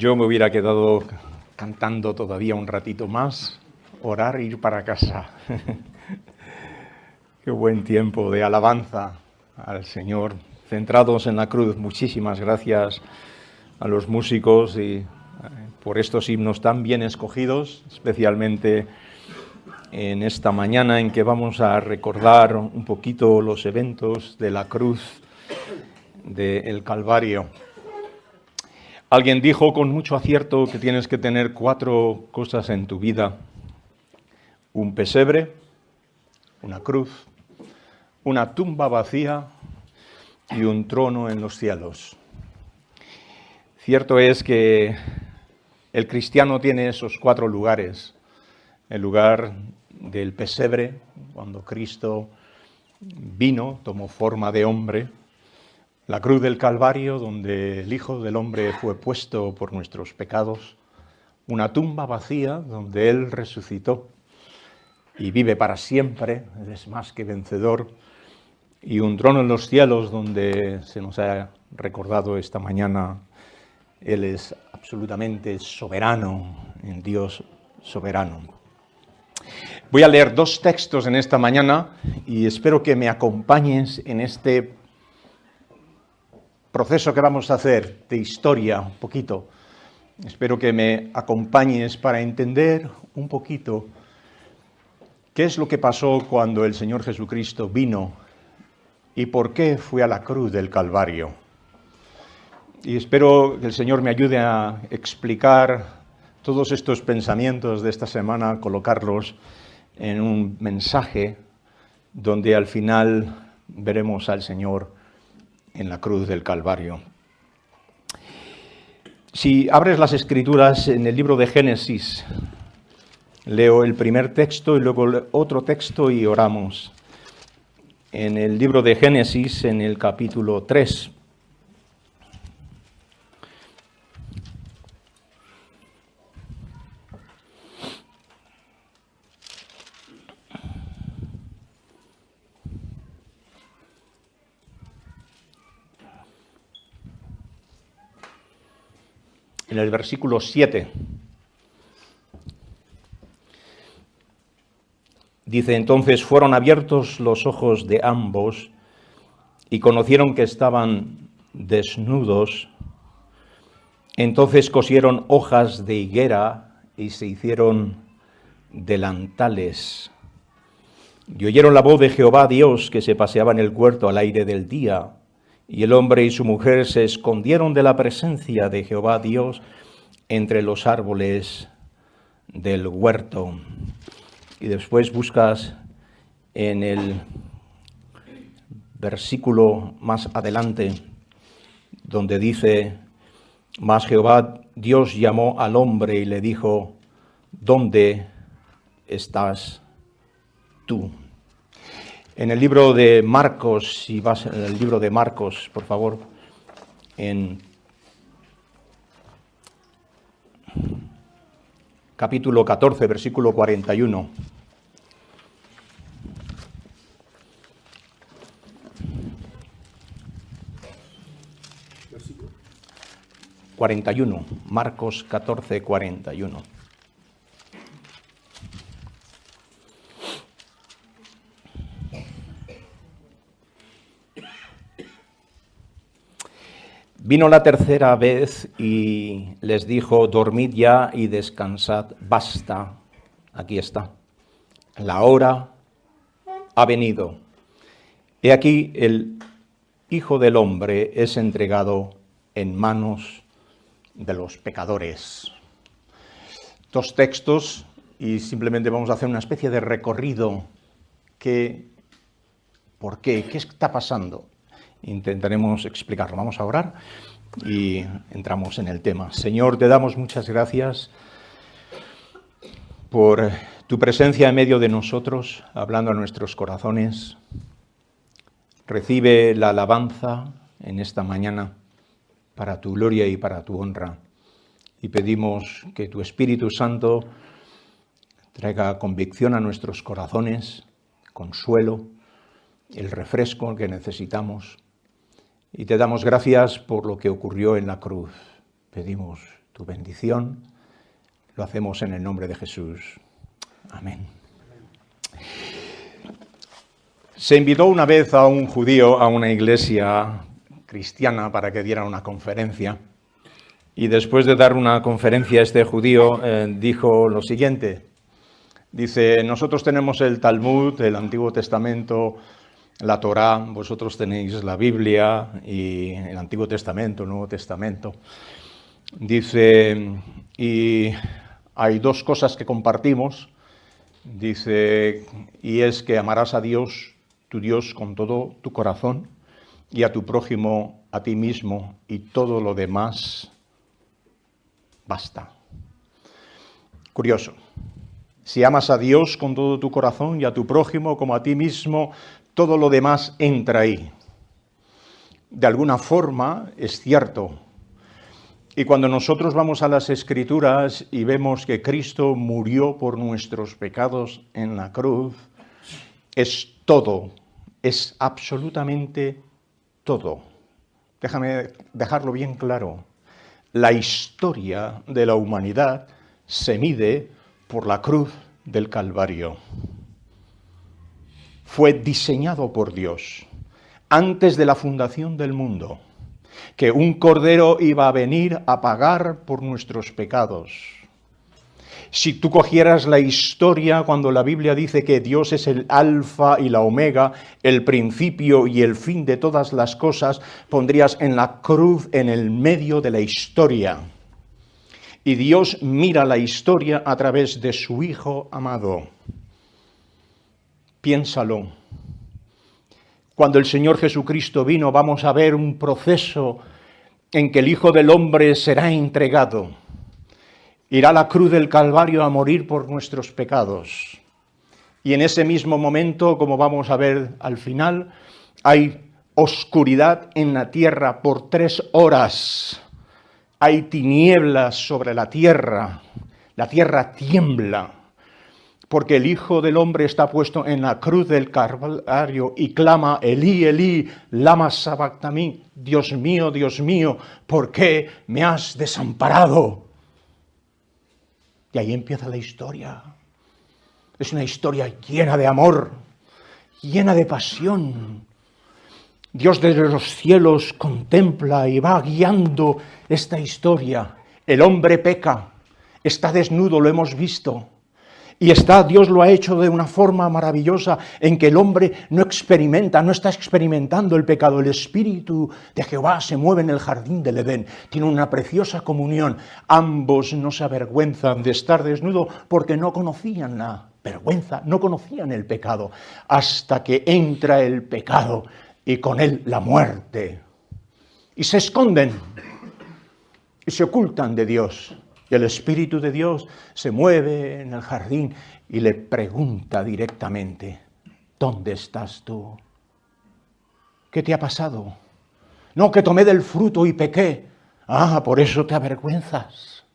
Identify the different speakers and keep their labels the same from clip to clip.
Speaker 1: Yo me hubiera quedado cantando todavía un ratito más, orar e ir para casa. Qué buen tiempo de alabanza al Señor, centrados en la cruz. Muchísimas gracias a los músicos y por estos himnos tan bien escogidos, especialmente en esta mañana en que vamos a recordar un poquito los eventos de la cruz del Calvario. Alguien dijo con mucho acierto que tienes que tener 4 cosas en tu vida: un pesebre, una cruz, una tumba vacía y un trono en los cielos. Cierto es que el cristiano tiene esos 4 lugares: el lugar del pesebre, cuando Cristo vino, tomó forma de hombre; la cruz del Calvario, donde el Hijo del Hombre fue puesto por nuestros pecados; una tumba vacía, donde Él resucitó y vive para siempre, es más que vencedor; y un trono en los cielos, donde se nos ha recordado esta mañana, Él es absolutamente soberano, el Dios soberano. Voy a leer 2 textos en esta mañana y espero que me acompañes en este proceso que vamos a hacer de historia un poquito. Espero que me acompañes para entender un poquito qué es lo que pasó cuando el Señor Jesucristo vino y por qué fue a la cruz del Calvario. Y espero que el Señor me ayude a explicar todos estos pensamientos de esta semana, colocarlos en un mensaje donde al final veremos al Señor en la cruz del Calvario. Si abres las Escrituras en el libro de Génesis, leo el primer texto y luego otro texto y oramos. En el libro de Génesis, en el capítulo 3. En el versículo 7, dice: entonces fueron abiertos los ojos de ambos y conocieron que estaban desnudos. Entonces cosieron hojas de higuera y se hicieron delantales. Y oyeron la voz de Jehová Dios que se paseaba en el huerto al aire del día. Y el hombre y su mujer se escondieron de la presencia de Jehová Dios entre los árboles del huerto. Y después buscas en el versículo más adelante, donde dice: mas Jehová Dios llamó al hombre y le dijo: ¿dónde estás tú? En el libro de Marcos, si vas en el libro de Marcos, por favor, en capítulo 14, versículo 41. ¿Versículo? 41, Marcos 14, 41. Vino la tercera vez y les dijo: dormid ya y descansad, basta, aquí está, la hora ha venido. He aquí el Hijo del Hombre es entregado en manos de los pecadores. 2 textos y simplemente vamos a hacer una especie de recorrido. ¿Por qué? ¿Qué está pasando? Intentaremos explicarlo. Vamos a orar y entramos en el tema. Señor, te damos muchas gracias por tu presencia en medio de nosotros, hablando a nuestros corazones. Recibe la alabanza en esta mañana para tu gloria y para tu honra. Y pedimos que tu Espíritu Santo traiga convicción a nuestros corazones, consuelo, el refresco que necesitamos. Y te damos gracias por lo que ocurrió en la cruz. Pedimos tu bendición. Lo hacemos en el nombre de Jesús. Amén. Se invitó una vez a un judío a una iglesia cristiana para que diera una conferencia. Y después de dar una conferencia, este judío dijo lo siguiente. Dice, nosotros tenemos el Talmud, el Antiguo Testamento, la Torá, vosotros tenéis la Biblia y el Antiguo Testamento, el Nuevo Testamento. Dice, y hay dos cosas que compartimos. Dice, y es que amarás a Dios, tu Dios, con todo tu corazón, y a tu prójimo, a ti mismo, y todo lo demás basta. Curioso. Si amas a Dios con todo tu corazón y a tu prójimo como a ti mismo, todo lo demás entra ahí. De alguna forma es cierto. Y cuando nosotros vamos a las Escrituras y vemos que Cristo murió por nuestros pecados en la cruz, es todo, es absolutamente todo. Déjame dejarlo bien claro. La historia de la humanidad se mide por la cruz del Calvario. Fue diseñado por Dios antes de la fundación del mundo, que un cordero iba a venir a pagar por nuestros pecados. Si tú cogieras la historia cuando la Biblia dice que Dios es el alfa y la omega, el principio y el fin de todas las cosas, pondrías en la cruz en el medio de la historia. Y Dios mira la historia a través de su Hijo amado. Piénsalo. Cuando el Señor Jesucristo vino, vamos a ver un proceso en que el Hijo del Hombre será entregado. Irá a la cruz del Calvario a morir por nuestros pecados. Y en ese mismo momento, como vamos a ver al final, hay oscuridad en la tierra por 3 horas. Hay tinieblas sobre la tierra tiembla, porque el Hijo del Hombre está puesto en la cruz del Calvario y clama, Elí, Elí, lama sabactani, Dios mío, ¿por qué me has desamparado? Y ahí empieza la historia. Es una historia llena de amor, llena de pasión. Dios desde los cielos contempla y va guiando esta historia. El hombre peca, está desnudo, lo hemos visto. Y Dios lo ha hecho de una forma maravillosa en que el hombre no está experimentando el pecado. El Espíritu de Jehová se mueve en el jardín del Edén. Tiene una preciosa comunión. Ambos no se avergüenzan de estar desnudo porque no conocían la vergüenza, no conocían el pecado. Hasta que entra el pecado y con él la muerte. Y se esconden y se ocultan de Dios. Y el Espíritu de Dios se mueve en el jardín y le pregunta directamente, ¿dónde estás tú? ¿Qué te ha pasado? No, que tomé del fruto y pequé. Ah, por eso te avergüenzas.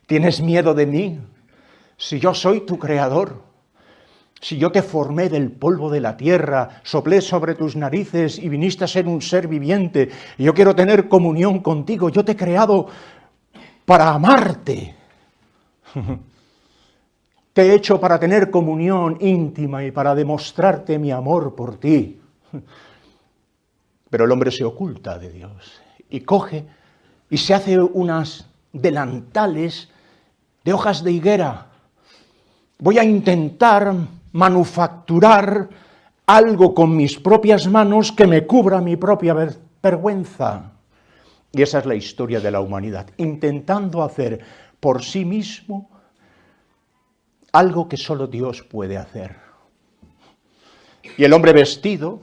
Speaker 1: ¿Tienes miedo de mí? Si yo soy tu creador. Si yo te formé del polvo de la tierra, soplé sobre tus narices y viniste a ser un ser viviente, y yo quiero tener comunión contigo, yo te he creado para amarte. Te he hecho para tener comunión íntima y para demostrarte mi amor por ti. Pero el hombre se oculta de Dios y coge y se hace unas delantales de hojas de higuera. Voy a intentar manufacturar algo con mis propias manos que me cubra mi propia vergüenza. Y esa es la historia de la humanidad, intentando hacer por sí mismo algo que solo Dios puede hacer. Y el hombre vestido,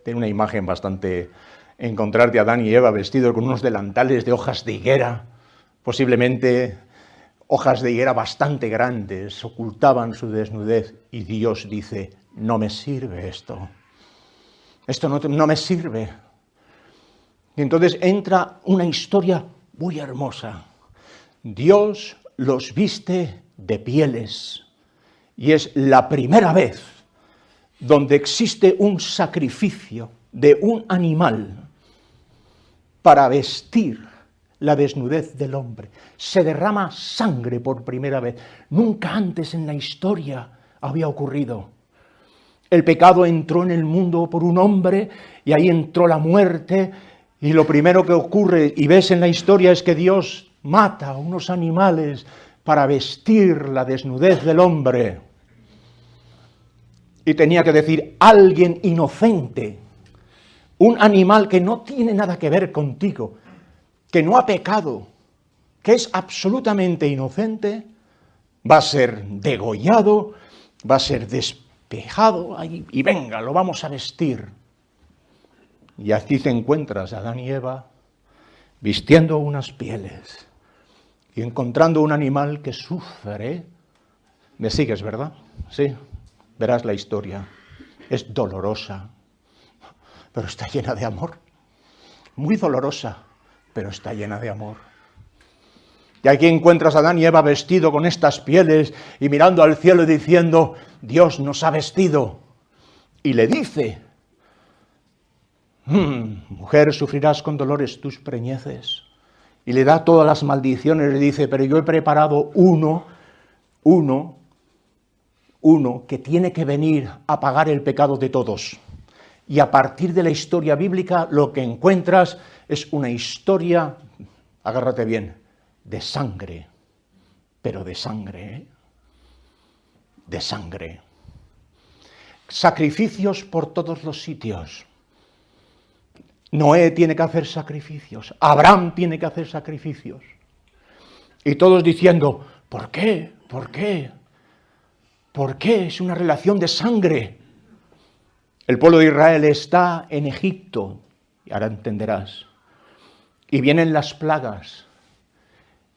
Speaker 1: tiene una imagen bastante, encontrarte a Adán y Eva vestidos con unos delantales de hojas de higuera, posiblemente hojas de higuera bastante grandes, ocultaban su desnudez, y Dios dice, no me sirve esto no me sirve. Y entonces entra una historia muy hermosa. Dios los viste de pieles, y es la primera vez donde existe un sacrificio de un animal para vestir
Speaker 2: la desnudez del hombre. Se derrama sangre por primera vez. Nunca antes en la historia había ocurrido. El pecado entró en el mundo por un hombre y ahí entró la muerte, y lo primero que ocurre y ves en la historia es que Dios mata a unos animales para vestir la desnudez del hombre. Y tenía que decir alguien inocente, un animal que no tiene nada que ver contigo, que no ha pecado, que es absolutamente inocente, va a ser degollado, va a ser despejado y venga, lo vamos a vestir. Y así te encuentras a Adán y Eva vistiendo unas pieles y encontrando un animal que sufre. ¿Me sigues, verdad? Sí, verás la historia. Es dolorosa, pero está llena de amor. Muy dolorosa, pero está llena de amor. Y aquí encuentras a Adán y Eva vestido con estas pieles y mirando al cielo y diciendo, Dios nos ha vestido. Y le dice, mujer, sufrirás con dolores tus preñeces. Y le da todas las maldiciones, le dice, pero yo he preparado uno que tiene que venir a pagar el pecado de todos. Y a partir de la historia bíblica lo que encuentras es una historia, agárrate bien, de sangre, pero de sangre, ¿eh? De sangre. Sacrificios por todos los sitios. Noé tiene que hacer sacrificios, Abraham tiene que hacer sacrificios. Y todos diciendo, ¿por qué? ¿Por qué? ¿Por qué? Es una relación de sangre. El pueblo de Israel está en Egipto, y ahora entenderás. Y vienen las plagas.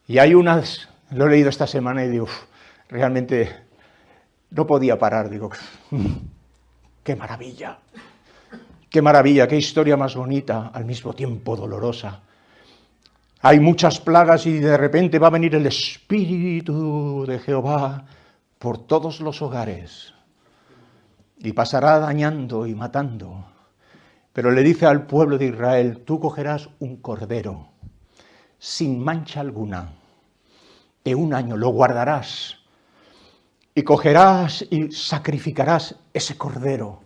Speaker 2: Y hay unas, lo he leído esta semana y digo, realmente no podía parar. Digo, qué maravilla, qué historia más bonita, al mismo tiempo dolorosa. Hay muchas plagas y de repente va a venir el Espíritu de Jehová por todos los hogares y pasará dañando y matando. Pero le dice al pueblo de Israel, tú cogerás un cordero sin mancha alguna, de 1 año, lo guardarás y cogerás y sacrificarás ese cordero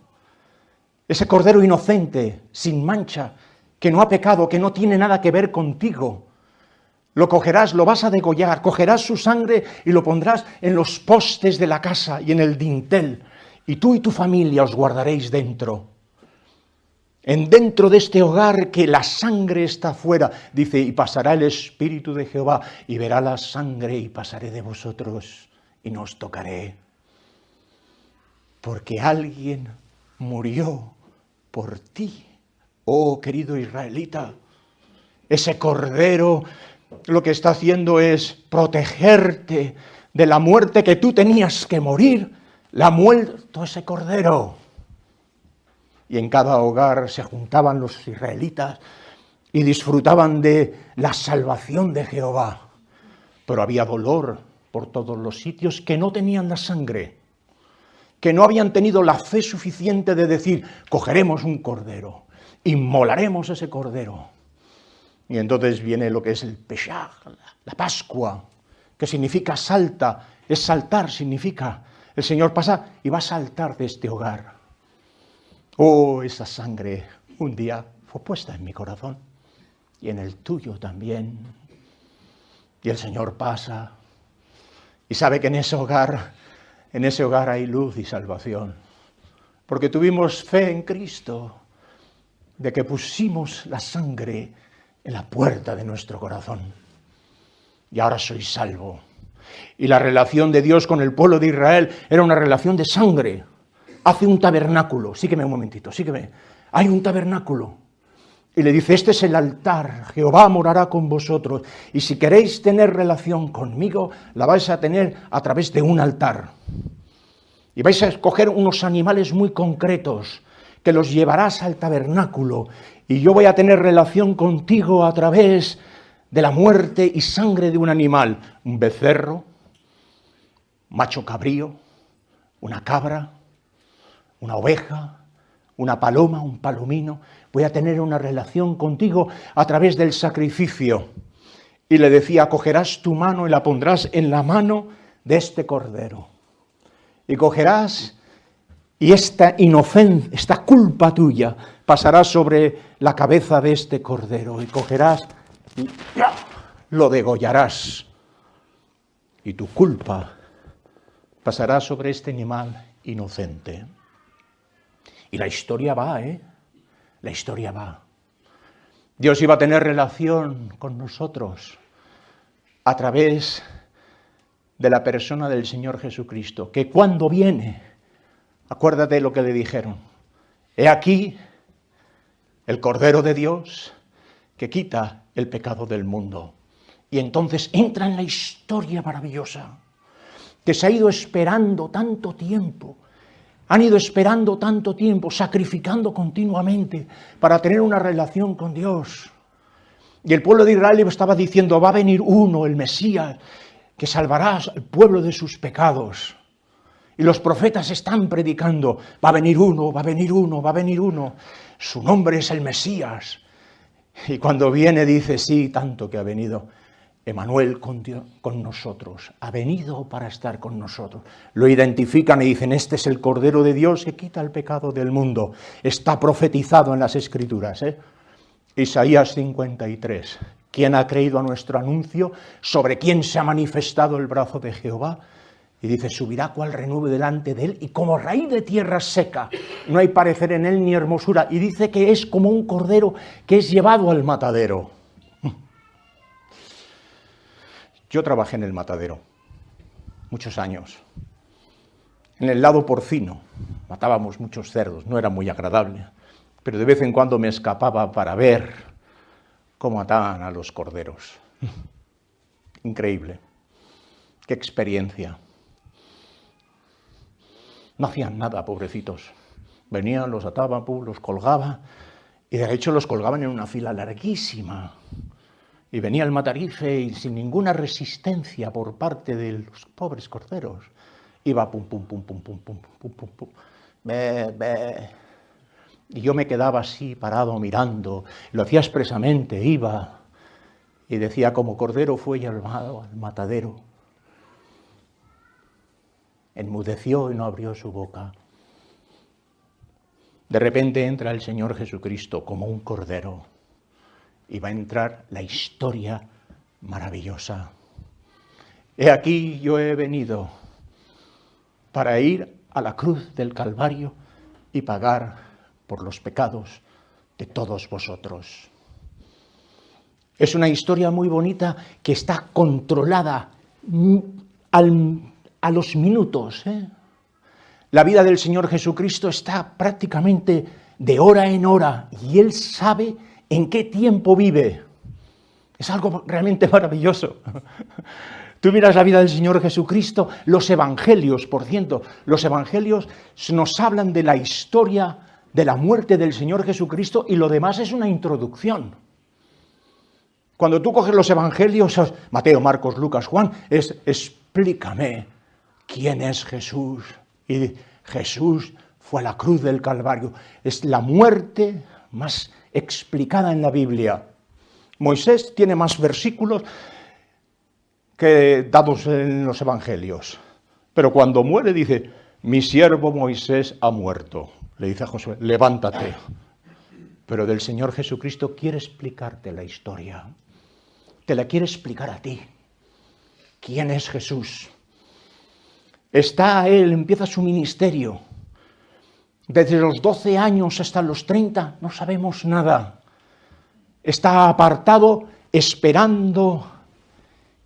Speaker 2: inocente, sin mancha, que no ha pecado, que no tiene nada que ver contigo. Lo cogerás, lo vas a degollar, cogerás su sangre y lo pondrás en los postes de la casa y en el dintel, y tú y tu familia os guardaréis dentro. Dentro de este hogar que la sangre está fuera, dice, y pasará el Espíritu de Jehová, y verá la sangre, y pasaré de vosotros, y no os tocaré. Porque alguien murió por ti, oh querido israelita. Ese cordero lo que está haciendo es protegerte de la muerte que tú tenías que morir. La ha muerto ese cordero. Y en cada hogar se juntaban los israelitas y disfrutaban de la salvación de Jehová. Pero había dolor por todos los sitios que no tenían la sangre, que no habían tenido la fe suficiente de decir, cogeremos un cordero, inmolaremos ese cordero. Y entonces viene lo que es el Pesaj, la Pascua, que significa salta, es saltar, significa, el Señor pasa y va a saltar de este hogar. Oh, esa sangre un día fue puesta en mi corazón y en el tuyo también. Y el Señor pasa y sabe que en ese hogar hay luz y salvación. Porque tuvimos fe en Cristo, de que pusimos la sangre en la puerta de nuestro corazón. Y ahora soy salvo. Y la relación de Dios con el pueblo de Israel era una relación de sangre. Hace un tabernáculo, sígueme un momentito, sígueme. Hay un tabernáculo. Y le dice, este es el altar, Jehová morará con vosotros. Y si queréis tener relación conmigo, la vais a tener a través de un altar. Y vais a escoger unos animales muy concretos, que los llevarás al tabernáculo. Y yo voy a tener relación contigo a través de la muerte y sangre de un animal. Un becerro, macho cabrío, una cabra, una oveja, una paloma, un palomino. Voy a tener una relación contigo a través del sacrificio. y le decía, cogerás tu mano y la pondrás en la mano de este cordero. Y cogerás, y esta inocencia, esta culpa tuya, pasará sobre la cabeza de este cordero. Y cogerás y lo degollarás. Y tu culpa pasará sobre este animal inocente. Y la historia va, La historia va. Dios iba a tener relación con nosotros a través de la persona del Señor Jesucristo, que cuando viene, acuérdate de lo que le dijeron, he aquí el Cordero de Dios que quita el pecado del mundo. Y entonces entra en la historia maravillosa, que se ha ido esperando tanto tiempo, han ido esperando tanto tiempo, sacrificando continuamente para tener una relación con Dios. Y el pueblo de Israel estaba diciendo, va a venir uno, el Mesías, que salvará al pueblo de sus pecados. Y los profetas están predicando, va a venir uno, va a venir uno, va a venir uno. Su nombre es el Mesías. Y cuando viene dice, sí, tanto que ha venido Emmanuel con nosotros, ha venido para estar con nosotros. Lo identifican y dicen, este es el Cordero de Dios que quita el pecado del mundo. Está profetizado en las Escrituras, Isaías 53. ¿Quién ha creído a nuestro anuncio? ¿Sobre quién se ha manifestado el brazo de Jehová? Y dice, subirá cual renube delante de él y como raíz de tierra seca. No hay parecer en él ni hermosura. Y dice que es como un cordero que es llevado al matadero. Yo trabajé en el matadero muchos años. En el lado porcino matábamos muchos cerdos, no era muy agradable, pero de vez en cuando me escapaba para ver cómo mataban a los corderos. Increíble. Qué experiencia. No hacían nada, pobrecitos. Venían, los ataban, los colgaban, y de hecho los colgaban en una fila larguísima. Y venía el matarife y sin ninguna resistencia por parte de los pobres corderos, iba pum, pum, pum, pum, pum, pum, pum, pum, pum, be, be. Y yo me quedaba así parado mirando, lo hacía expresamente, iba y decía, como cordero fue llevado al matadero. Enmudeció y no abrió su boca. De repente entra el Señor Jesucristo como un cordero. Y va a entrar la historia maravillosa. He aquí yo he venido para ir a la cruz del Calvario y pagar por los pecados de todos vosotros. Es una historia muy bonita que está controlada a los minutos. La vida del Señor Jesucristo está prácticamente de hora en hora y Él sabe ¿en qué tiempo vive? Es algo realmente maravilloso. Tú miras la vida del Señor Jesucristo, los evangelios, por cierto, los evangelios nos hablan de la historia de la muerte del Señor Jesucristo y lo demás es una introducción. Cuando tú coges los evangelios, Mateo, Marcos, Lucas, Juan, explícame quién es Jesús. Y Jesús fue a la cruz del Calvario. Es la muerte más explicada en la Biblia. Moisés tiene más versículos que dados en los evangelios. Pero cuando muere dice, mi siervo Moisés ha muerto. Le dice a Josué, levántate. Pero del Señor Jesucristo quiere explicarte la historia. Te la quiere explicar a ti. ¿Quién es Jesús? Él empieza su ministerio. Desde los 12 años hasta los 30 no sabemos nada. Está apartado esperando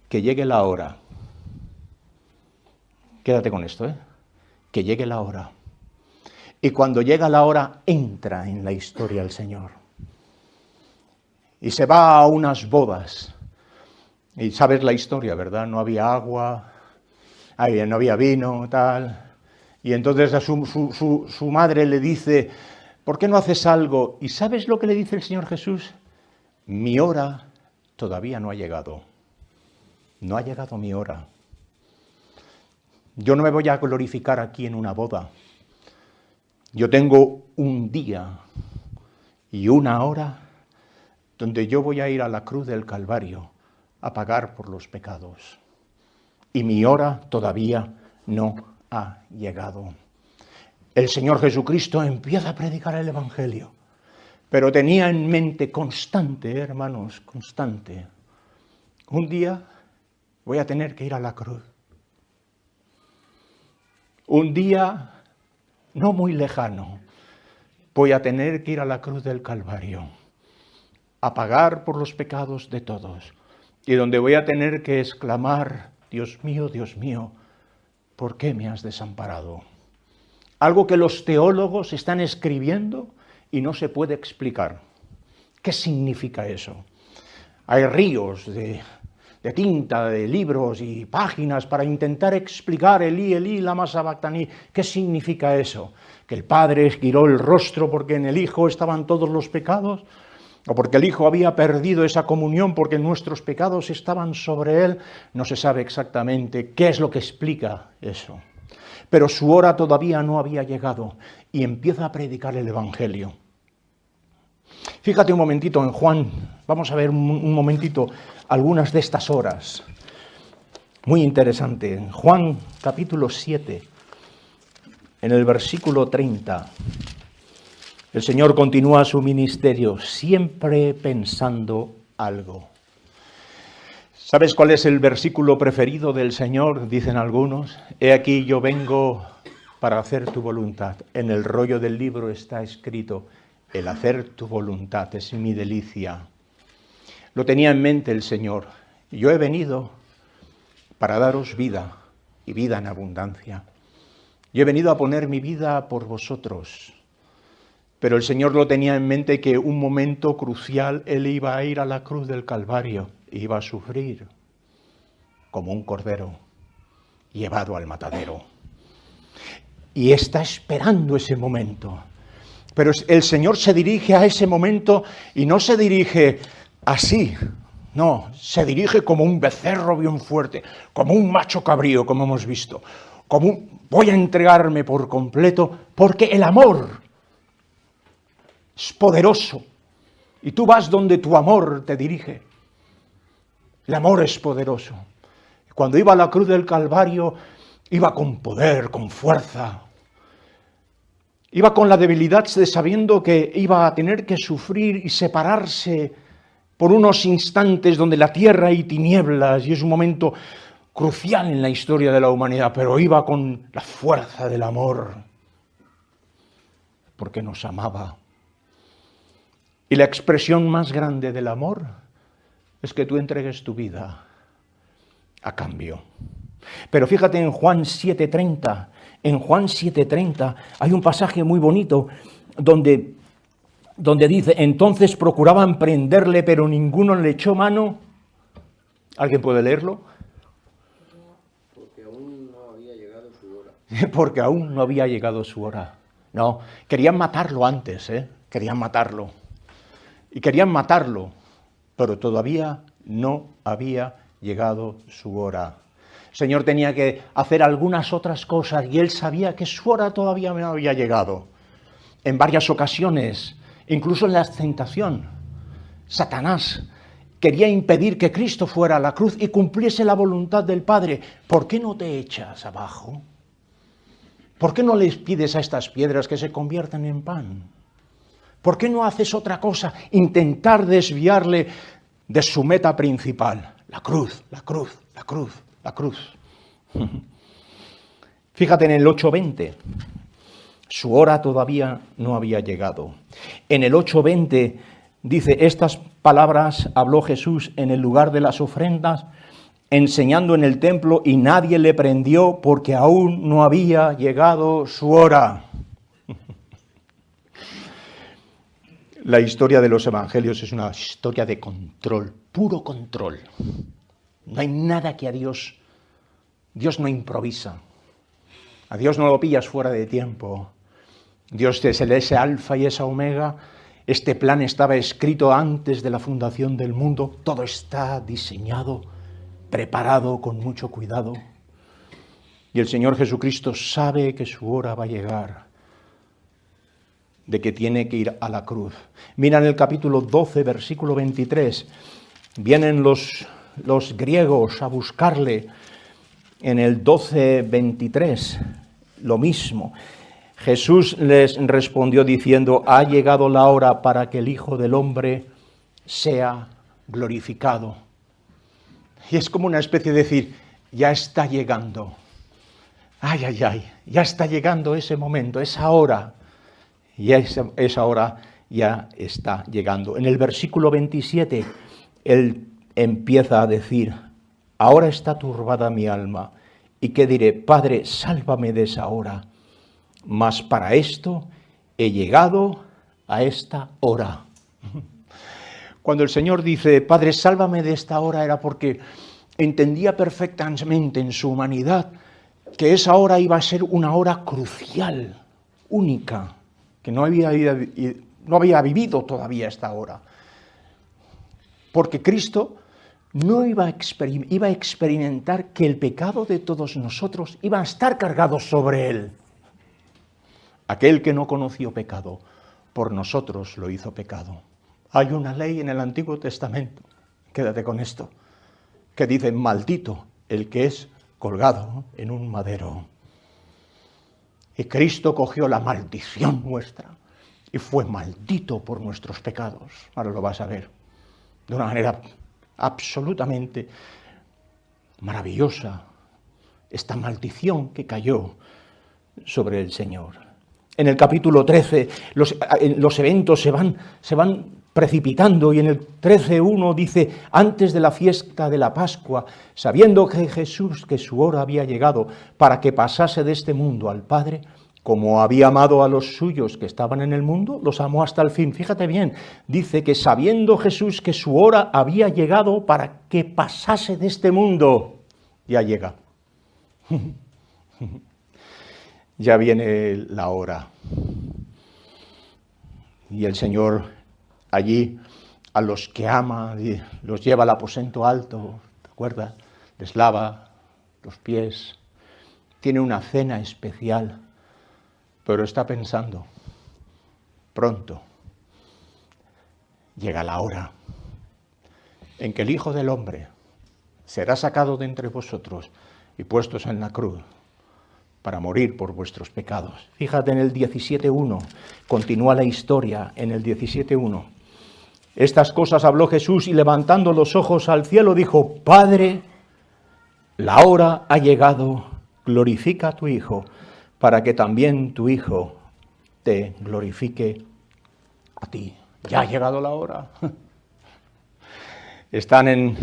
Speaker 2: que llegue la hora. Quédate con esto, que llegue la hora. Y cuando llega la hora, entra en la historia el Señor. Y se va a unas bodas. Y sabes la historia, ¿verdad? No había agua, no había vino, tal. Y entonces a su madre le dice, ¿por qué no haces algo? ¿Y sabes lo que le dice el Señor Jesús? Mi hora todavía no ha llegado. No ha llegado mi hora. Yo no me voy a glorificar aquí en una boda. Yo tengo un día y una hora donde yo voy a ir a la cruz del Calvario a pagar por los pecados. Y mi hora todavía no ha llegado. El Señor Jesucristo empieza a predicar el Evangelio, pero tenía en mente constante, hermanos, constante. Un día voy a tener que ir a la cruz. Un día, no muy lejano, voy a tener que ir a la cruz del Calvario, a pagar por los pecados de todos, y donde voy a tener que exclamar, Dios mío, ¿por qué me has desamparado? Algo que los teólogos están escribiendo y no se puede explicar. ¿Qué significa eso? Hay ríos de tinta, de libros y páginas para intentar explicar Elí, lama sabactani. ¿Qué significa eso? ¿Que el Padre giró el rostro porque en el Hijo estaban todos los pecados? ¿O porque el Hijo había perdido esa comunión porque nuestros pecados estaban sobre Él? No se sabe exactamente qué es lo que explica eso. Pero su hora todavía no había llegado y empieza a predicar el Evangelio. Fíjate un momentito en Juan, vamos a ver un momentito algunas de estas horas. Muy interesante. En Juan capítulo 7, en el versículo 30, el Señor continúa su ministerio, siempre pensando algo. ¿Sabes cuál es el versículo preferido del Señor? Dicen algunos. He aquí yo vengo para hacer tu voluntad. En el rollo del libro está escrito, el hacer tu voluntad es mi delicia. Lo tenía en mente el Señor. Yo he venido para daros vida y vida en abundancia. Yo he venido a poner mi vida por vosotros. Pero el Señor lo tenía en mente que un momento crucial Él iba a ir a la cruz del Calvario. Iba a sufrir como un cordero llevado al matadero. Y está esperando ese momento. Pero el Señor se dirige a ese momento y no se dirige así. No, se dirige como un becerro bien fuerte, como un macho cabrío, como hemos visto. Voy a entregarme por completo porque el amor es poderoso. Y tú vas donde tu amor te dirige. El amor es poderoso. Cuando iba a la cruz del Calvario, iba con poder, con fuerza. Iba con la debilidad de sabiendo que iba a tener que sufrir y separarse por unos instantes donde la tierra hay tinieblas y es un momento crucial en la historia de la humanidad, pero iba con la fuerza del amor, porque nos amaba. Y la expresión más grande del amor es que tú entregues tu vida a cambio. Pero fíjate en Juan 7:30, hay un pasaje muy bonito donde dice, entonces procuraban prenderle, pero ninguno le echó mano. ¿Alguien puede leerlo?
Speaker 3: Porque aún no había llegado su hora.
Speaker 2: Porque aún no había llegado su hora. No, querían matarlo antes, querían matarlo. Y querían matarlo, pero todavía no había llegado su hora. El Señor tenía que hacer algunas otras cosas y Él sabía que su hora todavía no había llegado. En varias ocasiones, incluso en la tentación, Satanás quería impedir que Cristo fuera a la cruz y cumpliese la voluntad del Padre. ¿Por qué no te echas abajo? ¿Por qué no les pides a estas piedras que se conviertan en pan? ¿Por qué no haces otra cosa? Intentar desviarle de su meta principal. La cruz, la cruz, la cruz, la cruz. Fíjate en el 8:20. Su hora todavía no había llegado. En el 8:20 dice, estas palabras habló Jesús en el lugar de las ofrendas, enseñando en el templo, y nadie le prendió porque aún no había llegado su hora. La historia de los evangelios es una historia de control, puro control. No hay nada que a Dios no improvisa. A Dios no lo pillas fuera de tiempo. Dios es ese alfa y esa omega. Este plan estaba escrito antes de la fundación del mundo. Todo está diseñado, preparado con mucho cuidado. Y el Señor Jesucristo sabe que su hora va a llegar, de que tiene que ir a la cruz. Mira en el capítulo 12, versículo 23, vienen los los griegos a buscarle en el 12:23, lo mismo. Jesús les respondió diciendo, ha llegado la hora para que el Hijo del Hombre sea glorificado. Y es como una especie de decir, ya está llegando. Ay, ay, ay, ya está llegando ese momento, esa hora. Y esa hora ya está llegando. En el versículo 27, él empieza a decir, ahora está turbada mi alma. ¿Y qué diré? Padre, sálvame de esa hora. Mas para esto he llegado a esta hora. Cuando el Señor dice, Padre, sálvame de esta hora, era porque entendía perfectamente en su humanidad que esa hora iba a ser una hora crucial, única, que no había vivido todavía esta hora. Porque Cristo no iba a experimentar que el pecado de todos nosotros iba a estar cargado sobre él. Aquel que no conoció pecado, por nosotros lo hizo pecado. Hay una ley en el Antiguo Testamento, quédate con esto, que dice, maldito el que es colgado en un madero. Y Cristo cogió la maldición nuestra y fue maldito por nuestros pecados. Ahora lo vas a ver, de una manera absolutamente maravillosa, esta maldición que cayó sobre el Señor. En el capítulo 13 los eventos se van precipitando y en el 13:1 dice, antes de la fiesta de la Pascua, sabiendo que Jesús, que su hora había llegado para que pasase de este mundo al Padre, como había amado a los suyos que estaban en el mundo, los amó hasta el fin. Fíjate bien, dice que sabiendo Jesús que su hora había llegado para que pasase de este mundo, ya llega. Ya viene la hora. Y el Señor allí a los que ama los lleva al aposento alto, ¿te acuerdas? Les lava los pies. Tiene una cena especial, pero está pensando, pronto llega la hora en que el Hijo del Hombre será sacado de entre vosotros y puestos en la cruz para morir por vuestros pecados. Fíjate en el 17:1, continúa la historia en el 17:1. Estas cosas habló Jesús y levantando los ojos al cielo dijo, Padre, la hora ha llegado, glorifica a tu Hijo, para que también tu Hijo te glorifique a ti. Ya ha llegado la hora. Están en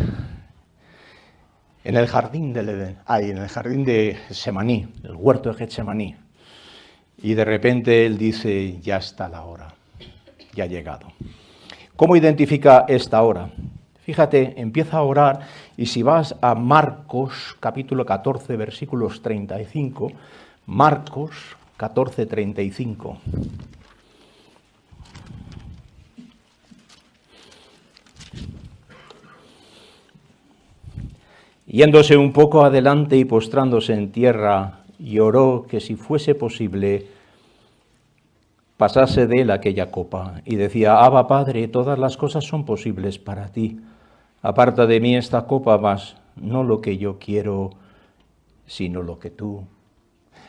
Speaker 2: el jardín del Edén, en el jardín de Getsemaní, el huerto de Getsemaní. Y de repente él dice, ya está la hora, ya ha llegado. ¿Cómo identifica esta hora? Fíjate, empieza a orar y si vas a Marcos, capítulo 14, versículos 35, Marcos 14, 35. Yéndose un poco adelante y postrándose en tierra, y oró que si fuese posible, pasase de él aquella copa. Y decía, Abba, Padre, todas las cosas son posibles para ti. Aparta de mí esta copa, mas no lo que yo quiero, sino lo que tú.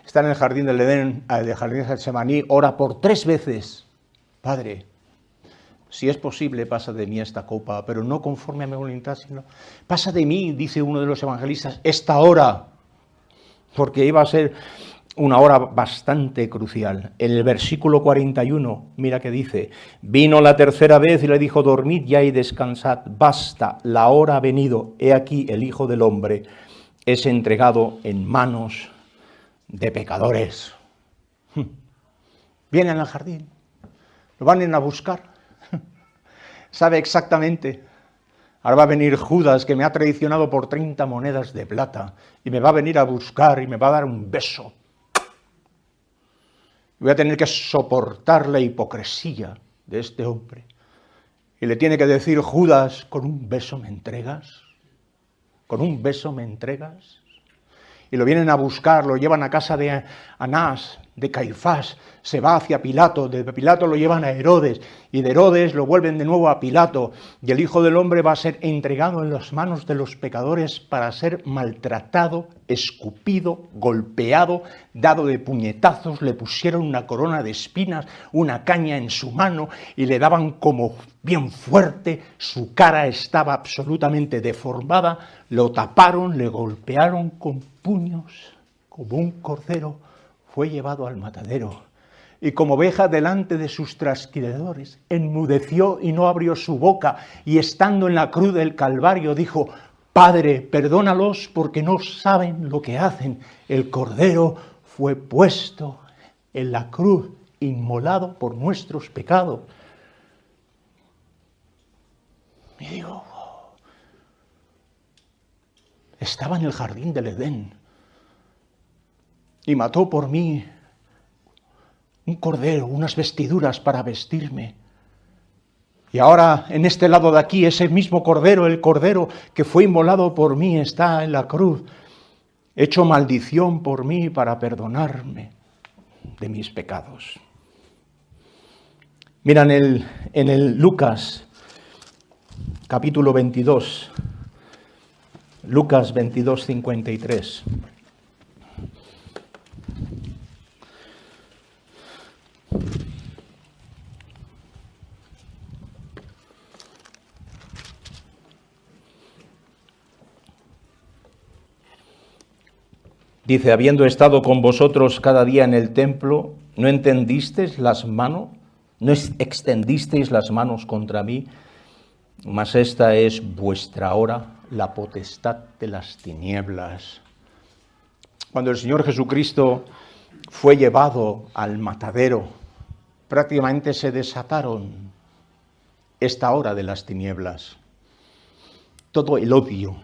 Speaker 2: Está en el jardín del Edén, el jardín de Getsemaní, ora por 3 veces. Padre, si es posible, pasa de mí esta copa, pero no conforme a mi voluntad, sino pasa de mí, dice uno de los evangelistas, esta hora, porque iba a ser una hora bastante crucial. En el versículo 41, mira que dice, vino la tercera vez y le dijo, dormid ya y descansad, basta, la hora ha venido, he aquí el Hijo del Hombre es entregado en manos de pecadores. Vienen al jardín, lo van a buscar. Sabe exactamente, ahora va a venir Judas que me ha traicionado por 30 monedas de plata y me va a venir a buscar y me va a dar un beso. Voy a tener que soportar la hipocresía de este hombre. Y le tiene que decir, Judas, ¿con un beso me entregas? ¿Con un beso me entregas? Y lo vienen a buscar, lo llevan a casa de Anás, de Caifás se va hacia Pilato, de Pilato lo llevan a Herodes, y de Herodes lo vuelven de nuevo a Pilato, y el Hijo del Hombre va a ser entregado en las manos de los pecadores para ser maltratado, escupido, golpeado, dado de puñetazos, le pusieron una corona de espinas, una caña en su mano, y le daban como bien fuerte, su cara estaba absolutamente deformada, lo taparon, le golpearon con puños, como un cordero, fue llevado al matadero, y como oveja delante de sus trasquiladores, enmudeció y no abrió su boca, y estando en la cruz del Calvario dijo: Padre, perdónalos porque no saben lo que hacen. El cordero fue puesto en la cruz, inmolado por nuestros pecados. Y digo, estaba en el jardín del Edén, y mató por mí un cordero, unas vestiduras para vestirme. Y ahora, en este lado de aquí, ese mismo cordero, el cordero que fue inmolado por mí, está en la cruz, hecho maldición por mí para perdonarme de mis pecados. Mira, en el Lucas, capítulo 22, Lucas 22, 53. Dice: habiendo estado con vosotros cada día en el templo, ¿no extendisteis las manos contra mí? Mas esta es vuestra hora, la potestad de las tinieblas. Cuando el Señor Jesucristo fue llevado al matadero, prácticamente se desataron esta hora de las tinieblas. Todo el odio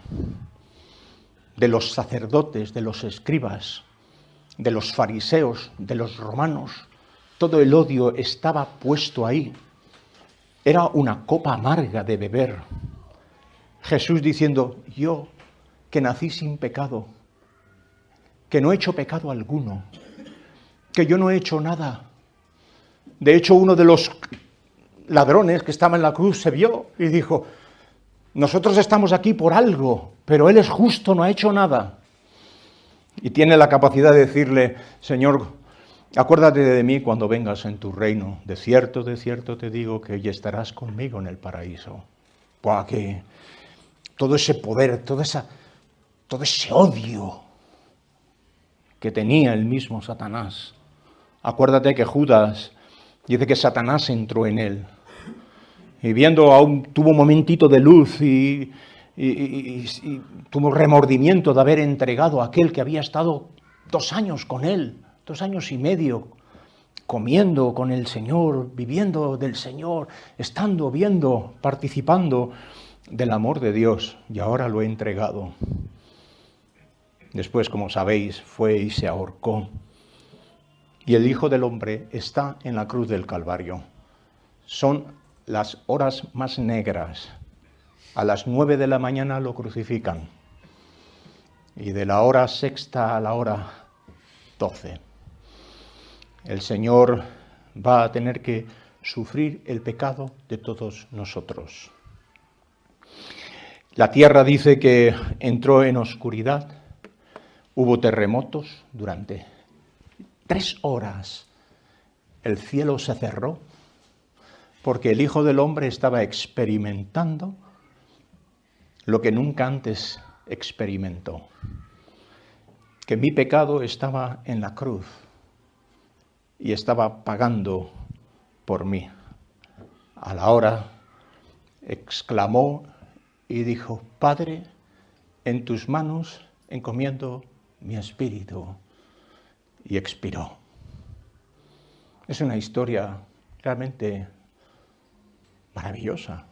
Speaker 2: de los sacerdotes, de los escribas, de los fariseos, de los romanos, todo el odio estaba puesto ahí. Era una copa amarga de beber. Jesús diciendo: yo, que nací sin pecado, que no he hecho pecado alguno, que yo no he hecho nada. De hecho, uno de los ladrones que estaba en la cruz se vio y dijo: nosotros estamos aquí por algo, pero Él es justo, no ha hecho nada. Y tiene la capacidad de decirle: Señor, acuérdate de mí cuando vengas en tu reino. De cierto te digo que hoy estarás conmigo en el paraíso. ¡Buah, que todo ese poder, todo ese odio que tenía el mismo Satanás! Acuérdate que Judas dice que Satanás entró en él. Y viendo, aún tuvo un momentito de luz y tuvo remordimiento de haber entregado a aquel que había estado 2 años con él, 2 años y medio, comiendo con el Señor, viviendo del Señor, estando, viendo, participando del amor de Dios, y ahora lo he entregado. Después, como sabéis, fue y se ahorcó. Y el Hijo del Hombre está en la cruz del Calvario. Son las horas más negras. A las 9 de la mañana lo crucifican. Y de la hora sexta a la hora 12. El Señor va a tener que sufrir el pecado de todos nosotros. La tierra dice que entró en oscuridad. Hubo terremotos durante 3 horas. El cielo se cerró porque el Hijo del Hombre estaba experimentando lo que nunca antes experimentó. Que mi pecado estaba en la cruz y estaba pagando por mí. A la hora exclamó y dijo: Padre, en tus manos encomiendo mi espíritu. Y expiró. Es una historia realmente maravillosa.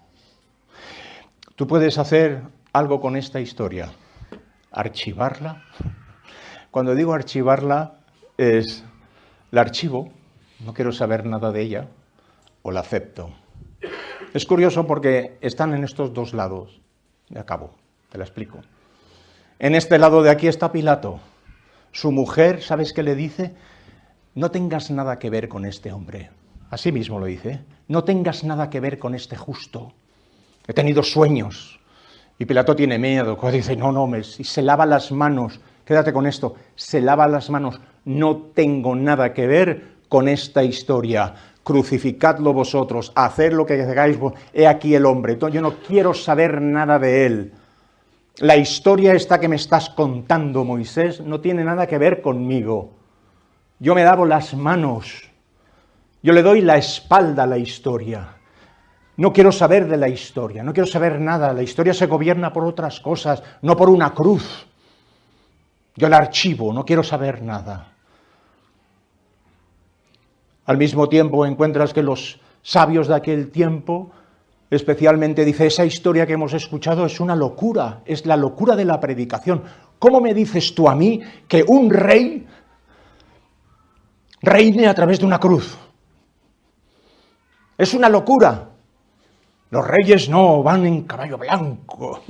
Speaker 2: Tú puedes hacer algo con esta historia, archivarla. Cuando digo archivarla, es la archivo, no quiero saber nada de ella, o la acepto. Es curioso porque están en estos 2 lados. Y acabo, te la explico. En este lado de aquí está Pilato. Su mujer, ¿sabes qué le dice? no tengas nada que ver con este hombre. Así mismo lo dice, no tengas nada que ver con este justo. He tenido sueños. Y Pilato tiene miedo, dice, no, y se lava las manos, quédate con esto, se lava las manos, no tengo nada que ver con esta historia, crucificadlo vosotros, haced lo que hagáis, he aquí el hombre, yo no quiero saber nada de él. La historia esta que me estás contando, Moisés, no tiene nada que ver conmigo. Yo me lavo las manos, yo le doy la espalda a la historia. No quiero saber de la historia, no quiero saber nada. La historia se gobierna por otras cosas, no por una cruz. Yo la archivo, no quiero saber nada. Al mismo tiempo encuentras que los sabios de aquel tiempo, especialmente dice, esa historia que hemos escuchado es una locura, es la locura de la predicación. ¿Cómo me dices tú a mí que un rey reine a través de una cruz? Es una locura. Los reyes no, van en caballo blanco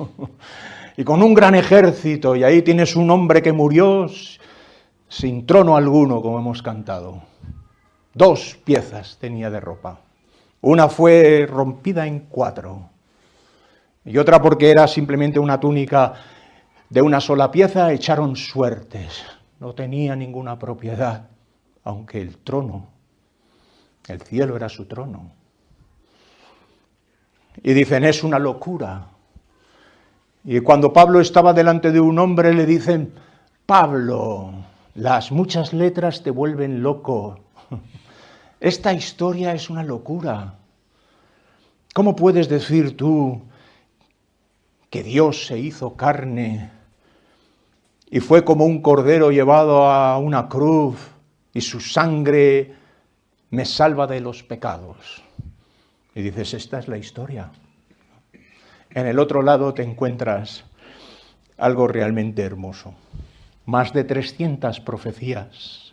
Speaker 2: y con un gran ejército, y ahí tienes un hombre que murió sin trono alguno, como hemos cantado. 2 piezas tenía de ropa. Una fue rompida en 4 y otra, porque era simplemente una túnica de una sola pieza, echaron suertes. No tenía ninguna propiedad, aunque el trono, el cielo era su trono. Y dicen, es una locura. Y cuando Pablo estaba delante de un hombre, le dicen, Pablo, las muchas letras te vuelven loco. Esta historia es una locura. ¿Cómo puedes decir tú que Dios se hizo carne y fue como un cordero llevado a una cruz y su sangre me salva de los pecados? Y dices, esta es la historia. En el otro lado te encuentras algo realmente hermoso. Más de 300 profecías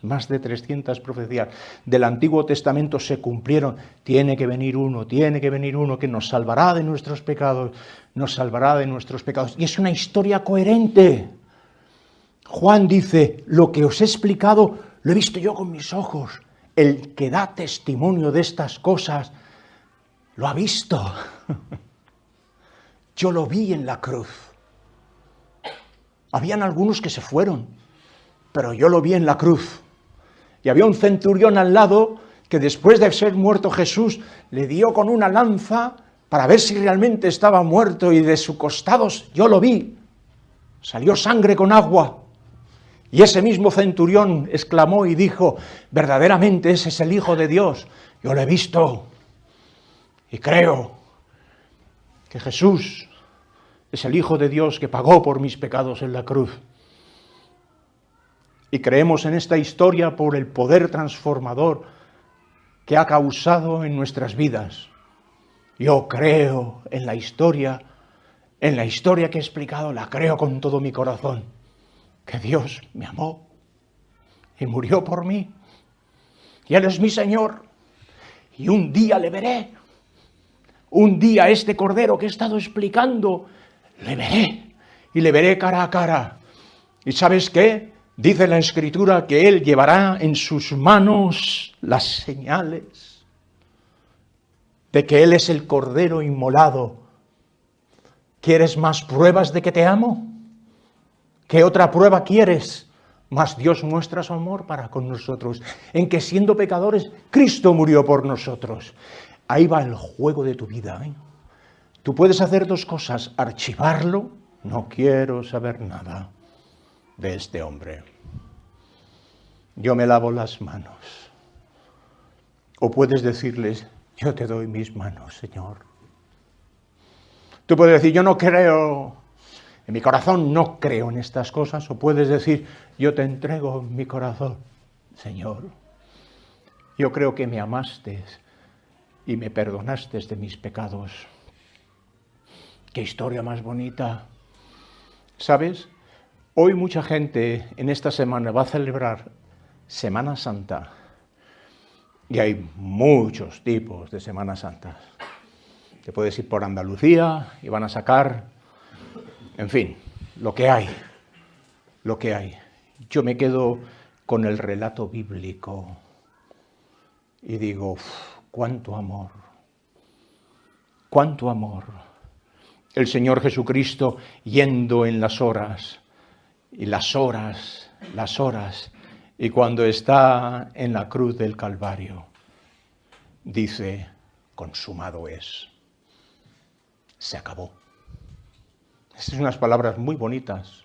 Speaker 2: del Antiguo Testamento se cumplieron. Tiene que venir uno que nos salvará de nuestros pecados, Y es una historia coherente. Juan dice, lo que os he explicado lo he visto yo con mis ojos. El que da testimonio de estas cosas lo ha visto. Yo lo vi en la cruz. Habían algunos que se fueron, pero yo lo vi en la cruz. Y había un centurión al lado que después de ser muerto Jesús, le dio con una lanza para ver si realmente estaba muerto, y de sus costados yo lo vi. Salió sangre con agua. Y ese mismo centurión exclamó y dijo, verdaderamente ese es el Hijo de Dios. Yo lo he visto. Y creo que Jesús es el Hijo de Dios que pagó por mis pecados en la cruz. Y creemos en esta historia por el poder transformador que ha causado en nuestras vidas. Yo creo en la historia que he explicado, la creo con todo mi corazón, que Dios me amó y murió por mí. Y Él es mi Señor. Y un día le veré. Un día este Cordero que he estado explicando, le veré. Y le veré cara a cara. ¿Y sabes qué? Dice la Escritura que Él llevará en sus manos las señales de que Él es el Cordero inmolado. ¿Quieres más pruebas de que te amo? ¿Qué otra prueba quieres? Mas Dios muestra su amor para con nosotros, en que siendo pecadores, Cristo murió por nosotros. Ahí va el juego de tu vida, ¿eh? Tú puedes hacer 2 cosas, archivarlo, no quiero saber nada de este hombre. Yo me lavo las manos. O puedes decirles, yo te doy mis manos, Señor. Tú puedes decir, yo no creo, en mi corazón no creo en estas cosas. O puedes decir, yo te entrego mi corazón, Señor. Yo creo que me amaste y me perdonaste de mis pecados. Qué historia más bonita. ¿Sabes? Hoy mucha gente en esta semana va a celebrar Semana Santa. Y hay muchos tipos de Semana Santas. Te puedes ir por Andalucía y van a sacar, en fin, lo que hay. Yo me quedo con el relato bíblico y digo, cuánto amor, cuánto amor. El Señor Jesucristo yendo en las horas, y las horas, y cuando está en la cruz del Calvario, dice, consumado es, se acabó. Estas son unas palabras muy bonitas,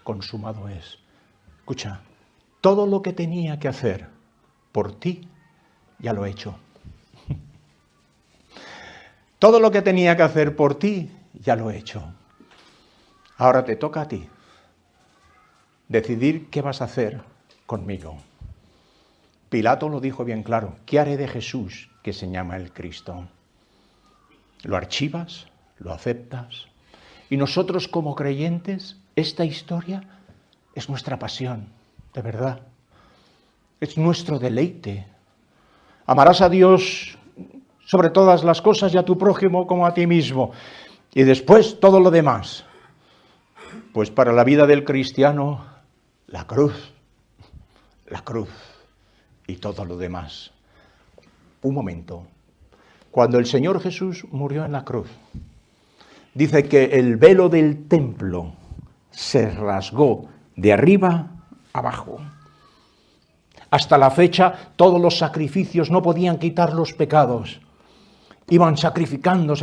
Speaker 2: consumado es. Escucha, todo lo que tenía que hacer por ti, ya lo he hecho. Todo lo que tenía que hacer por ti, ya lo he hecho. Ahora te toca a ti decidir qué vas a hacer conmigo. Pilato lo dijo bien claro, ¿qué haré de Jesús que se llama el Cristo? ¿Lo archivas? ¿Lo aceptas? Y nosotros como creyentes, esta historia es nuestra pasión, de verdad. Es nuestro deleite. Amarás a Dios sobre todas las cosas y a tu prójimo como a ti mismo. Y después todo lo demás. Pues para la vida del cristiano, la cruz y todo lo demás. Un momento. Cuando el Señor Jesús murió en la cruz, dice que el velo del templo se rasgó de arriba abajo. Hasta la fecha, todos los sacrificios no podían quitar los pecados. Iban sacrificando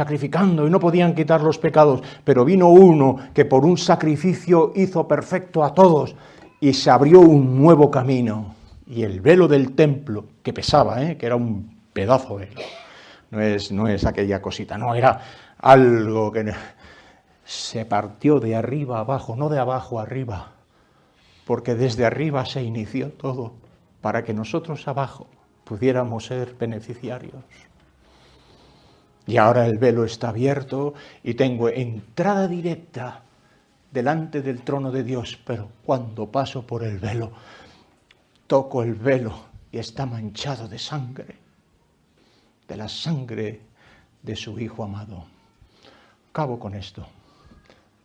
Speaker 2: y no podían quitar los pecados. Pero vino uno que por un sacrificio hizo perfecto a todos y se abrió un nuevo camino. Y el velo del templo, que pesaba, que era un pedazo de velo. No es aquella cosita, no, era algo que se partió de arriba abajo, no de abajo arriba. Porque desde arriba se inició todo para que nosotros abajo pudiéramos ser beneficiarios. Y ahora el velo está abierto y tengo entrada directa delante del trono de Dios, pero cuando paso por el velo, toco el velo y está manchado de sangre, de la sangre de su Hijo amado. Acabo con esto.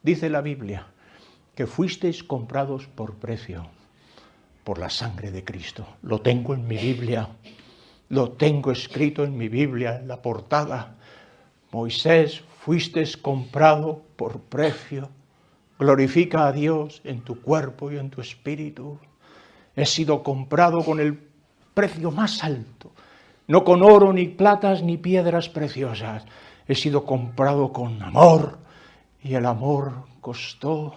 Speaker 2: Dice la Biblia que fuisteis comprados por precio, por la sangre de Cristo. Lo tengo en mi Biblia, lo tengo escrito en mi Biblia, en la portada. Moisés, fuisteis comprado por precio. Glorifica a Dios en tu cuerpo y en tu espíritu. He sido comprado con el precio más alto, no con oro, ni platas, ni piedras preciosas. He sido comprado con amor, y el amor costó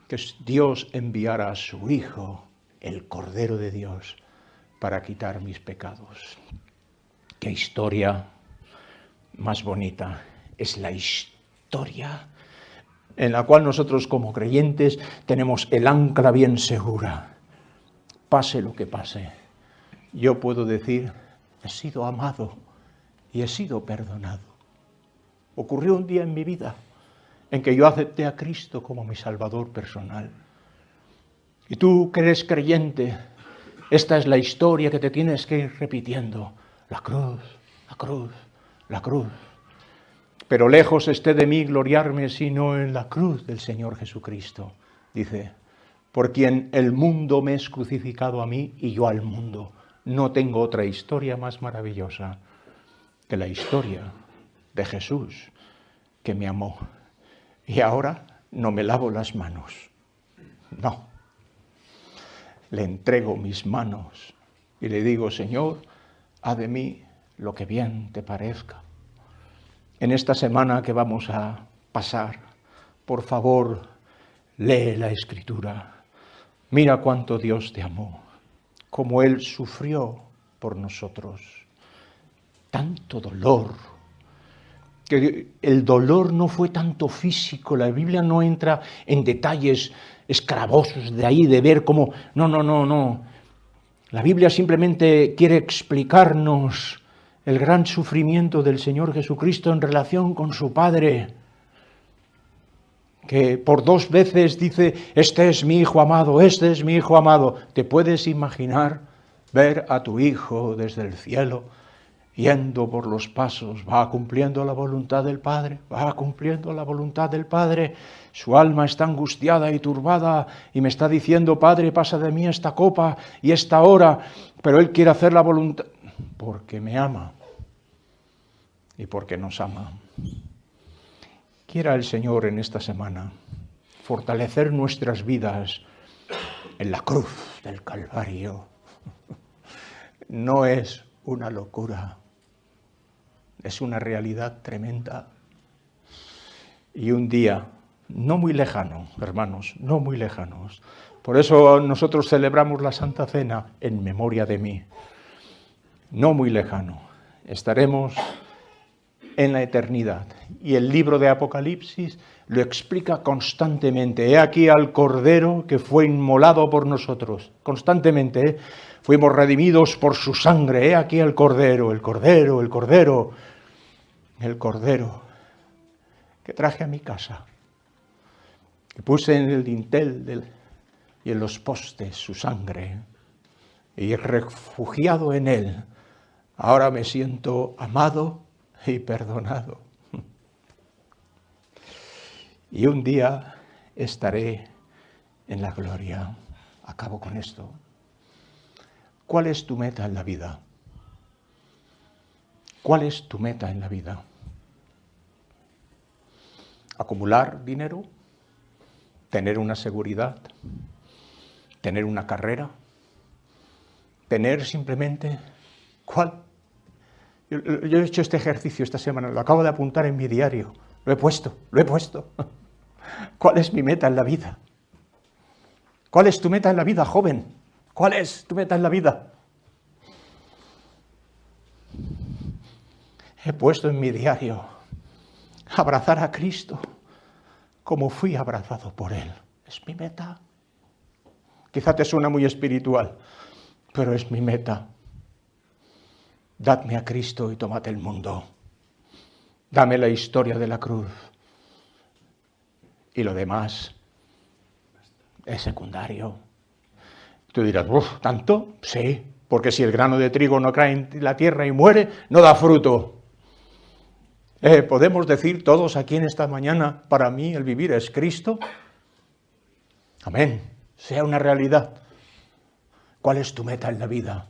Speaker 2: que Dios enviara a su Hijo, el Cordero de Dios, para quitar mis pecados. ¡Qué historia más bonita! Es la historia en la cual nosotros como creyentes tenemos el ancla bien segura. Pase lo que pase, yo puedo decir, he sido amado y he sido perdonado. Ocurrió un día en mi vida en que yo acepté a Cristo como mi Salvador personal. Y tú que eres creyente, esta es la historia que te tienes que ir repitiendo. La cruz, la cruz, la cruz. Pero lejos esté de mí gloriarme sino en la cruz del Señor Jesucristo. Dice, por quien el mundo me es crucificado a mí y yo al mundo. No tengo otra historia más maravillosa que la historia de Jesús, que me amó. Y ahora no me lavo las manos. No. Le entrego mis manos y le digo, Señor, haz de mí lo que bien te parezca. En esta semana que vamos a pasar, por favor, lee la Escritura. Mira cuánto Dios te amó, cómo Él sufrió por nosotros. Tanto dolor, que el dolor no fue tanto físico. La Biblia no entra en detalles escarabosos de ahí, de ver cómo... No. La Biblia simplemente quiere explicarnos el gran sufrimiento del Señor Jesucristo en relación con su Padre, que por 2 veces dice, este es mi Hijo amado, este es mi Hijo amado. ¿Te puedes imaginar ver a tu Hijo desde el cielo yendo por los pasos, va cumpliendo la voluntad del Padre, va cumpliendo la voluntad del Padre. Su alma está angustiada y turbada y me está diciendo, Padre, pasa de mí esta copa y esta hora, pero Él quiere hacer la voluntad, porque me ama y porque nos ama. Quiera el Señor en esta semana fortalecer nuestras vidas en la cruz del Calvario. No es una locura, es una realidad tremenda. Y un día, no muy lejano, hermanos, no muy lejanos. Por eso nosotros celebramos la Santa Cena en memoria de mí. No muy lejano, estaremos en la eternidad. Y el libro de Apocalipsis lo explica constantemente. He aquí al Cordero que fue inmolado por nosotros. Constantemente, fuimos redimidos por su sangre. He aquí al Cordero, el Cordero, el Cordero, el Cordero que traje a mi casa. Que puse en el dintel y en los postes su sangre. Y refugiado en él, ahora me siento amado y perdonado. Y un día estaré en la gloria. Acabo con esto. ¿Cuál es tu meta en la vida? ¿Cuál es tu meta en la vida? ¿Acumular dinero? ¿Tener una seguridad? ¿Tener una carrera? ¿Tener simplemente cuál? Yo he hecho este ejercicio esta semana, lo acabo de apuntar en mi diario. Lo he puesto. ¿Cuál es mi meta en la vida? ¿Cuál es tu meta en la vida, joven? ¿Cuál es tu meta en la vida? He puesto en mi diario abrazar a Cristo como fui abrazado por Él. Es mi meta. Quizá te suena muy espiritual, pero es mi meta. Dadme a Cristo y tomad el mundo. Dame la historia de la cruz. Y lo demás es secundario. Tú dirás, ¿tanto? Sí, porque si el grano de trigo no cae en la tierra y muere, no da fruto. ¿Podemos decir todos aquí en esta mañana, para mí el vivir es Cristo? Amén, sea una realidad. ¿Cuál es tu meta en la vida?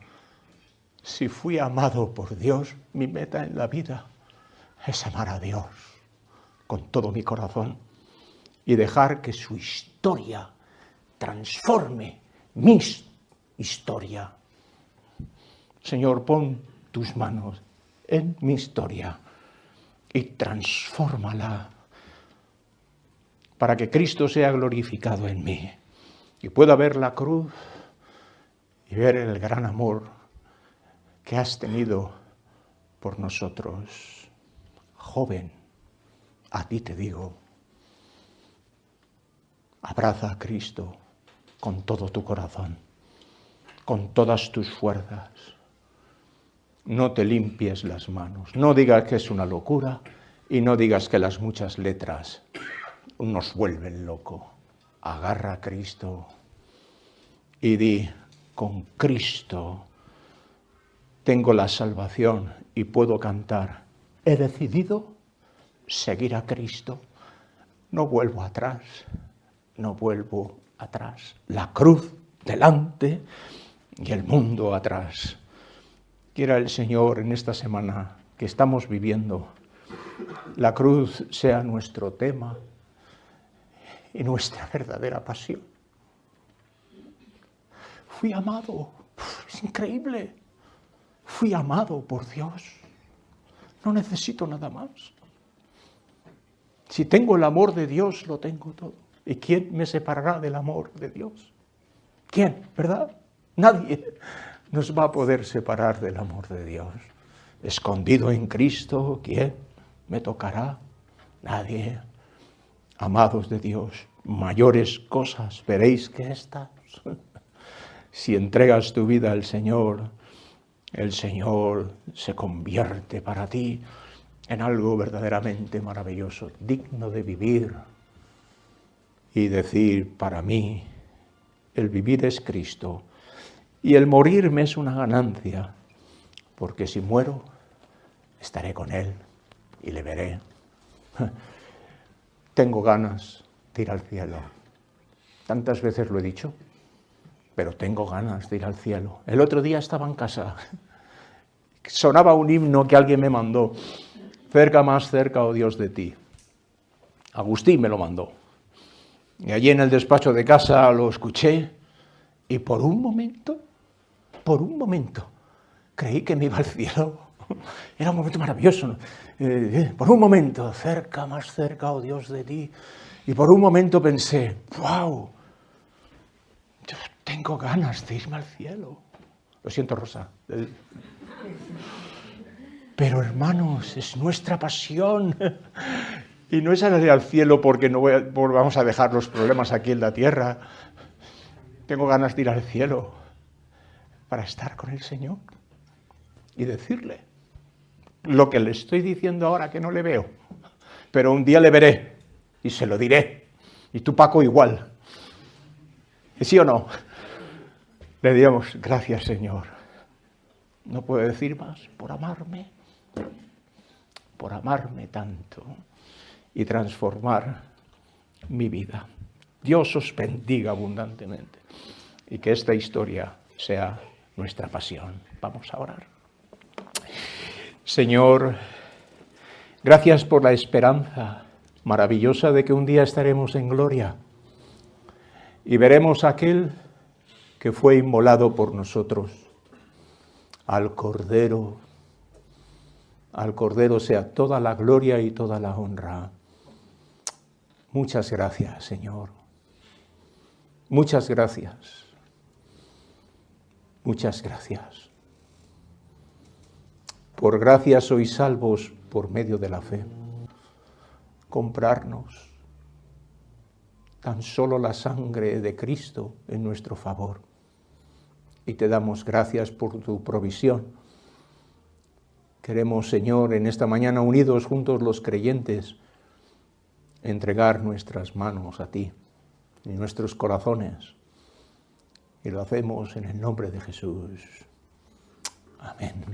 Speaker 2: Si fui amado por Dios, mi meta en la vida es amar a Dios con todo mi corazón y dejar que su historia transforme mi historia. Señor, pon tus manos en mi historia y transfórmala para que Cristo sea glorificado en mí y pueda ver la cruz y ver el gran amor que has tenido por nosotros. Joven, a ti te digo, abraza a Cristo con todo tu corazón, con todas tus fuerzas. No te limpies las manos, no digas que es una locura y no digas que las muchas letras nos vuelven loco. Agarra a Cristo y di, con Cristo tengo la salvación y puedo cantar. He decidido seguir a Cristo. No vuelvo atrás, no vuelvo atrás. La cruz delante y el mundo atrás. Quiera el Señor en esta semana que estamos viviendo, la cruz sea nuestro tema y nuestra verdadera pasión. Fui amado, es increíble. Fui amado por Dios. No necesito nada más. Si tengo el amor de Dios, lo tengo todo. ¿Y quién me separará del amor de Dios? ¿Quién? ¿Verdad? Nadie nos va a poder separar del amor de Dios. Escondido en Cristo, ¿quién me tocará? Nadie. Amados de Dios, mayores cosas veréis que estas. Si entregas tu vida al Señor, el Señor se convierte para ti en algo verdaderamente maravilloso, digno de vivir y decir, para mí, el vivir es Cristo y el morirme es una ganancia, porque si muero, estaré con Él y le veré. Tengo ganas de ir al cielo. Tantas veces lo he dicho, pero tengo ganas de ir al cielo. El otro día estaba en casa, sonaba un himno que alguien me mandó, cerca, más cerca, oh Dios, de ti. Agustín me lo mandó. Y allí en el despacho de casa lo escuché y por un momento, creí que me iba al cielo. Era un momento maravilloso. Por un momento, cerca, más cerca, oh Dios, de ti. Y por un momento pensé, wow, yo tengo ganas de irme al cielo. Lo siento, Rosa. Pero hermanos, es nuestra pasión. Y no es ir al cielo porque vamos a dejar los problemas aquí en la tierra. Tengo ganas de ir al cielo para estar con el Señor y decirle lo que le estoy diciendo ahora que no le veo. Pero un día le veré y se lo diré. Y tú, Paco, igual. ¿Sí o no? Le digamos, gracias, Señor. No puedo decir más, por amarme tanto y transformar mi vida. Dios os bendiga abundantemente y que esta historia sea nuestra pasión. Vamos a orar. Señor, gracias por la esperanza maravillosa de que un día estaremos en gloria y veremos a aquel que fue inmolado por nosotros, al Cordero. Al Cordero sea toda la gloria y toda la honra. Muchas gracias, Señor. Muchas gracias. Muchas gracias. Por gracia sois salvos por medio de la fe. Comprarnos tan solo la sangre de Cristo en nuestro favor. Y te damos gracias por tu provisión. Queremos, Señor, en esta mañana, unidos juntos los creyentes, entregar nuestras manos a ti y nuestros corazones. Y lo hacemos en el nombre de Jesús. Amén.